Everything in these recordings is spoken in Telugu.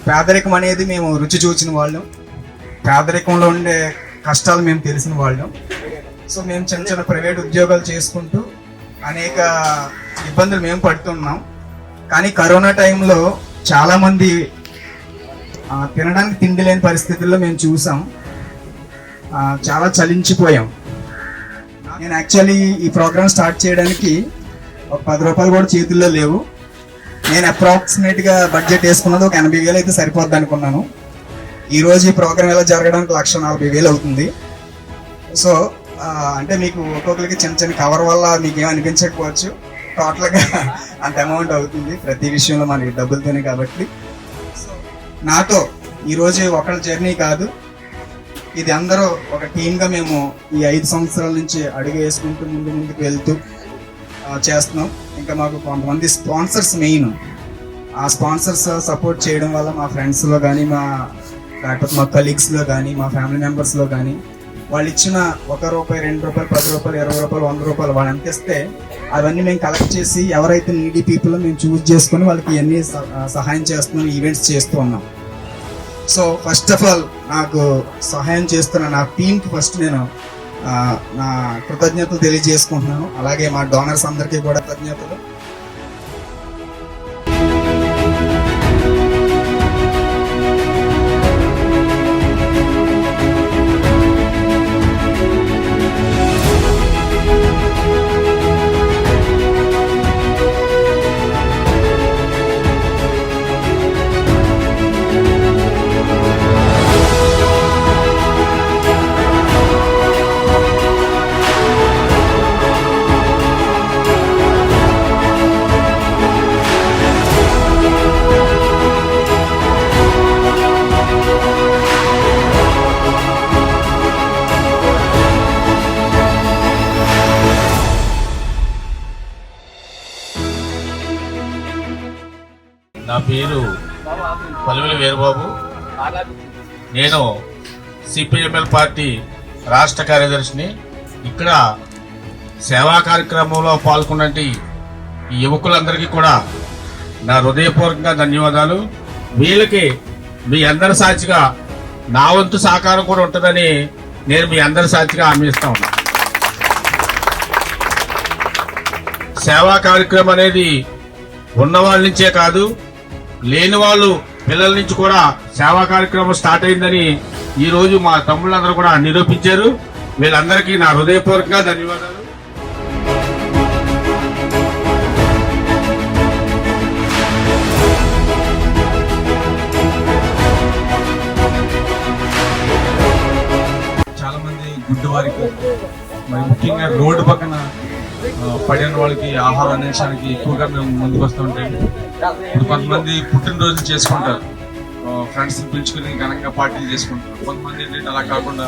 పేదరికం అనేది మేము రుచి చూసిన వాళ్ళం, పేదరికంలో ఉండే కష్టాలు మేము తెలిసిన వాళ్ళం. సో మేము చిన్న చిన్న ప్రైవేట్ ఉద్యోగాలు చేసుకుంటూ అనేక ఇబ్బందులు మేము పడుతున్నాం. కానీ కరోనా టైంలో చాలామంది తినడానికి తిండి లేని పరిస్థితుల్లో మేము చూసాం, చాలా చలించిపోయాం. నేను యాక్చువల్లీ ఈ ప్రోగ్రామ్ స్టార్ట్ చేయడానికి ఒక 10 రూపాయలు కూడా చేతుల్లో లేవు. నేను అప్రాక్సిమేట్గా బడ్జెట్ వేసుకున్నది ఒక 80,000 అయితే సరిపోద్ది అనుకున్నాను. ఈరోజు ఈ ప్రోగ్రామ్ ఎలా జరగడానికి 1,40,000 అవుతుంది. సో అంటే మీకు ఒక్కొక్కరికి చిన్న చిన్న కవర్ వల్ల మీకు ఏం అనిపించకపోవచ్చు, టోటల్గా అంత అమౌంట్ అవుతుంది ప్రతి విషయంలో మనకి డబ్బులతోనే. కాబట్టి సో నాతో ఈరోజు ఒకళ్ళ జర్నీ కాదు, ఇది అందరూ ఒక టీమ్గా మేము ఈ 5 సంవత్సరాల నుంచి అడుగు వేసుకుంటూ ముందుకు వెళ్తూ చేస్తున్నాం. ఇంకా మాకు కొంతమంది స్పాన్సర్స్ మెయిన్, ఆ స్పాన్సర్స్ సపోర్ట్ చేయడం వల్ల మా ఫ్రెండ్స్లో కానీ లేకపోతే మా కలీగ్స్లో కానీ మా ఫ్యామిలీ మెంబర్స్లో కానీ వాళ్ళు ఇచ్చిన ₹1, ₹2, ₹10, ₹20, ₹100 వాళ్ళు ఎంత ఇస్తే అవన్నీ మేము కలెక్ట్ చేసి ఎవరైతే నీడీ పీపుల్ మేము చూస్ చేసుకొని వాళ్ళకి ఇవన్నీ సహాయం చేస్తున్నాం, ఈవెంట్స్ చేస్తూ ఉన్నాం. సో ఫస్ట్ ఆఫ్ ఆల్ నాకు సహాయం చేస్తున్న నా టీంకి ఫస్ట్ నేను నా కృతజ్ఞతలు తెలియజేసుకుంటున్నాను. అలాగే మా డోనర్స్ అందరికీ కూడా కృతజ్ఞతలు. నా పేరు పల్లివేలు వీరబాబు. నేను సిపిఎంఎల్ పార్టీ రాష్ట్ర కార్యదర్శిని. ఇక్కడ సేవా కార్యక్రమంలో పాల్గొన్నటువంటి ఈ యువకులందరికీ కూడా నా హృదయపూర్వకంగా ధన్యవాదాలు. వీళ్ళకి మీ అందరి సాక్షిగా నా వంతు సహకారం కూడా ఉంటుందని నేను మీ అందరి సాక్షిగా హామీ ఇస్తా ఉన్నా. సేవా కార్యక్రమం అనేది ఉన్నవాళ్ళ నుంచే కాదు, లేని వాళ్ళు పిల్లల నుంచి కూడా సేవా కార్యక్రమం స్టార్ట్ అయిందని ఈ రోజు మా తమ్ముళ్ళందరూ కూడా నిరూపించారు. వీళ్ళందరికీ నా హృదయపూర్వకంగా ధన్యవాదాలు. చాలా మంది గుడ్డివారికి, మరి ముఖ్యంగా రోడ్డు పక్కన పడిన వాళ్ళకి ఆహారం అందించడానికి ఎక్కువగా మేము ముందుకు వస్తూ ఉంటాం. ఇప్పుడు కొంతమంది పుట్టినరోజులు చేసుకుంటారు, ఫ్రెండ్స్ పిలుచుకుని ఘనంగా పార్టీలు చేసుకుంటారు. కొంతమంది ఏంటంటే అలా కాకుండా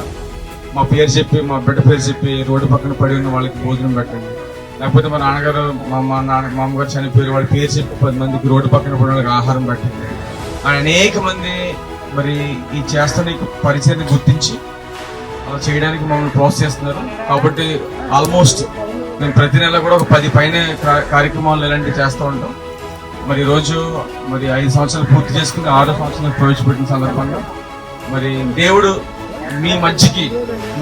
మా పేరు చెప్పి, మా బిడ్డ పేరు చెప్పి రోడ్డు పక్కన పడి ఉన్న వాళ్ళకి భోజనం పెట్టండి, లేకపోతే మా నాన్నగారు మా అమ్మగారు చనిపోయి వాళ్ళ పేరు చెప్పి 10 మందికి రోడ్డు పక్కన పడిన వాళ్ళకి ఆహారం పెట్టండి. అనేక మంది మరి ఈ చేస్తున్న పరిచయాన్ని గుర్తించి అలా చేయడానికి మమ్మల్ని ప్రోత్సహిస్తున్నారు. కాబట్టి ఆల్మోస్ట్ మేము ప్రతి నెల కూడా ఒక 10 పైన కార్యక్రమాలు ఇలాంటివి చేస్తూ ఉంటాం. మరి ఈరోజు మరి 5 సంవత్సరాలు పూర్తి చేసుకుని 6వ సంవత్సరాలు ప్రవేశపెట్టిన సందర్భంగా మరి దేవుడు మీ మధ్యకి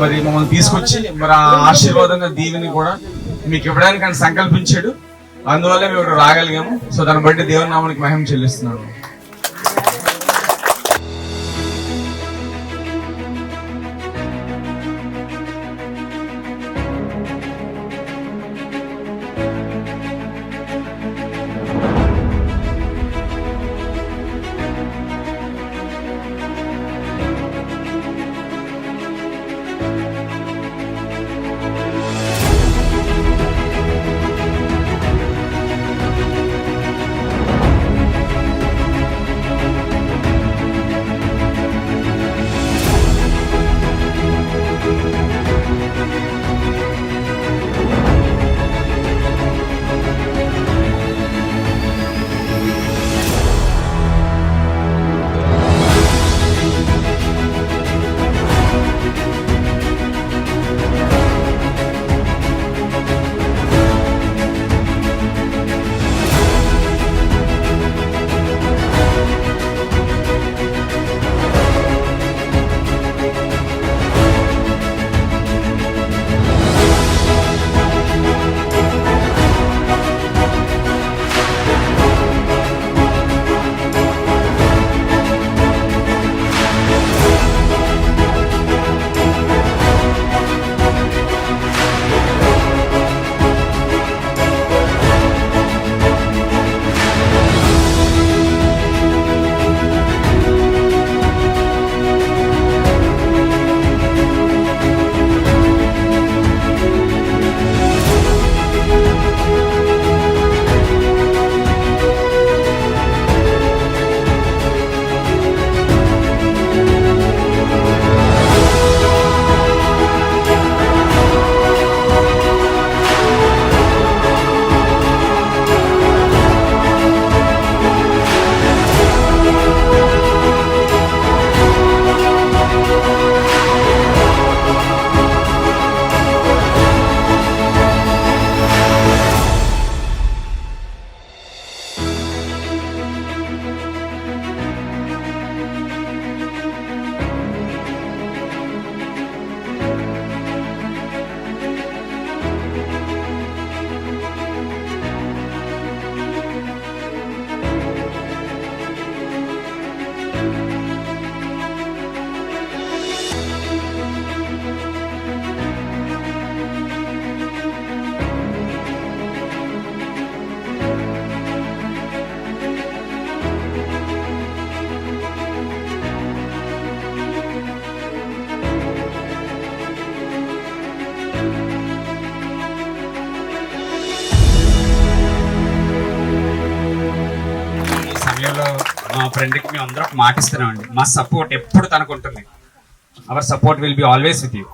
మరి మమ్మల్ని తీసుకొచ్చి మరి ఆ ఆశీర్వాదంగా దీవిని కూడా మీకు ఇవ్వడానికి ఆయన సంకల్పించాడు. అందువల్ల మేము రాగలిగాము. సో దాన్ని బట్టి దేవుని నామానికి మహిమ చెల్లిస్తున్నాను. ఫ్రెండ్కి మేము అందరం మాటిస్తున్నామండి, మా సపోర్ట్ ఎప్పుడు తనకు ఉంటుంది. Our support will be always with you.